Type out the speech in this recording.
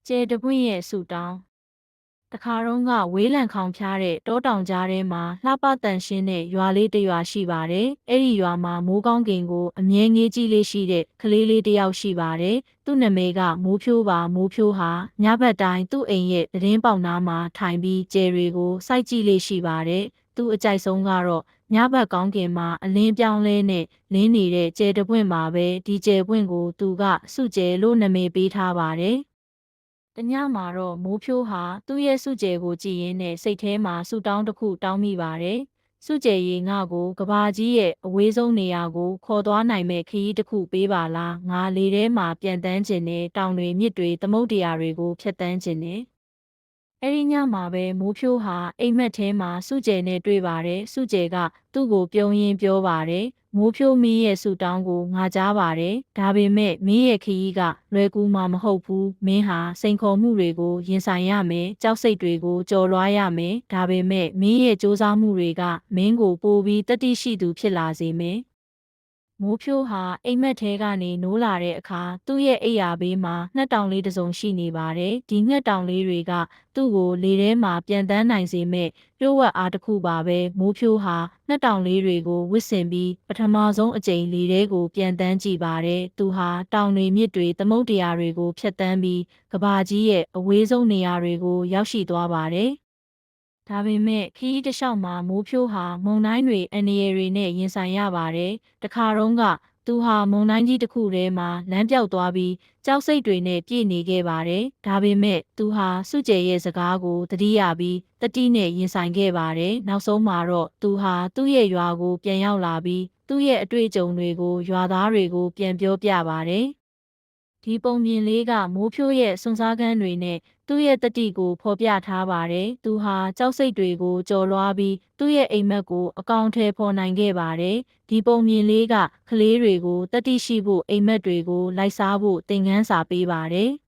ကျဲတပွင့်ရဲ့ဆူတောင်းတခါတော့ကဝေးလံခေါင်ဖျားတဲ့တောတောင်ကြားထဲမှာလှပတန်ရှင်းတဲ့ရွာလေးတစ်ရွာရှိပါတယ်။အဲ့ဒီရွာမှာမိုးကောင်းကင်ကိုအမြဲငေးကြည့်လေးရှိတဲ့ကလေးလေးတစ်ယောက်ရှိပါတယ်။သူ့နာမည်ကမိုးဖြိုးပါမိုးဖြိုးဟာညဘက်တိုင်းသူ့အိမ်ရဲ့သတင်းပေါက်နားမှာထိုင်ပြီးကျဲတွေကိုစိုက်ကြည့်လေးရှိပါတယ်။သူ့အကြိုက်ဆုံးကတော့ညဘက်ကောင်းကင်မှာအလင်းပြောင်းလဲနဲ့လင်းနေတဲ့ကျဲတပွင့်မှာပဲဒီကျဲပွင့်ကိုသူကစုကျဲလို့နာမည်ပေးထားပါတယ်။တညမှာတော့မိုးဖြိုးဟာသူ့ရဲ့စုကျဲကိုကြည်ရင်းနဲ့စိတ်ထဲမှာဆူတောင်းတစ်ခုတောင်းမိပါတယ်။စုကျဲရေငါကိုကဘာကြီးရဲ့အဝေးဆုံးနေရာကိုခေါ်သွားနိုင်မဲ့ခရီးတစ်ခုပေးပါလား။ငါလေထဲမှာပြန်တန်းကျင်တဲ့တောင်တွေမြစ်တွေသမုဒ္ဒရာတွေကိုဖြတ်တန်းကျင်နေ။အဲ့ဒီညမှာပဲမိုးဖြိုးဟာအိမ်မက်ထဲမှာစုကျဲနဲ့တွေ့ပါတယ်။စုကျဲကသူ့ကိုပြုံးရင်းပြောပါတယ်။မိုးဖြိုးမင်းရဲ့ဆူတောင်းကိုငါကြားပါတယ်။ဒါပေမဲ့မင်းရဲ့ခရီးကလွယ်ကူမှာမဟုတ်ဘူး။မင်းဟာစိန်ခေါ်မှုတွေကိုရင်ဆိုင်ရမယ်။ကြောက်စိတ်တွေကိုကျော်လွှားရမယ်။ဒါပေမဲ့မင်းရဲ့စ조사မှုတွေကမင်းကိုပိုပြီးတတိရှိသူဖြစ်လာစေမယ်။မိုးဖြိုးဟာအိမ်မက်ထဲကနေနိုးလာတဲ့အခါသူ့ရဲ့အိယာဘေးမှာငှက်တောင်လေးတစ်စုံရှိနေပါတယ်။ဒီငှက်တောင်လေးတွေကသူ့ကိုလေထဲမှာပြန်တန်းနိုင်စေမဲ့လျှို့ဝှက်အားတစ်ခုပါပဲ။မိုးဖြိုးဟာငှက်တောင်လေးတွေကိုဝစ်ဆင်ပြီးပထမဆုံးအကြိမ်လေထဲကိုပြန်တန်းကြည့်ပါတယ်။သူဟာတောင်တွေမြစ်တွေသမုဒ္ဒရာတွေကိုဖြတ်တန်းပြီးကဘာကြီးရဲ့အဝေးဆုံးနေရာတွေကိုရောက်ရှိသွားပါတယ်။ဒါပေမဲ့ခရီးတစ်လျှောက်မှာမိုးဖြိုးဟာမုန်တိုင်းတွေအန္တရာယ်တွေနဲ့ရင်ဆိုင်ရပါတယ်။တခါတော့ကသူဟာမုန်တိုင်းကြီးတစ်ခုထဲမှာလမ်းပြောက်သွားပြီးကြောက်စိတ်တွေနဲ့ပြည့်နေခဲ့ပါတယ်။ဒါပေမဲ့သူဟာစုကျဲရဲ့စကားကိုသတိရပြီးတတိနဲ့ရင်ဆိုင်ခဲ့ပါတယ်။နောက်ဆုံးမှာတော့သူဟာသူ့ရဲ့ရွာကိုပြန်ရောက်လာပြီးသူ့ရဲ့အတွေ့အကြုံတွေကိုရွာသားတွေကိုပြန်ပြောပြပါတယ်။ဒီပုံပြင်လေးကမိုးဖြိုးရဲ့စွန့်စားခန်းတွေနဲ့သူ့ရဲ့တတိကိုဖော်ပြထားပါတယ်။သူဟာကြောက်စိတ်တွေကိုကျော်လွှားပြီးသူ့ရဲ့အိမ်မက်ကိုအကောင့်ထဲဖော်နိုင်ခဲ့ပါတယ်။ဒီပုံပြင်လေးကကလေးတွေကိုတတိရှိဖို့အိမ်မက်တွေကိုလိုက်စားဖို့သင်ခန်းစာပေးပါတယ်။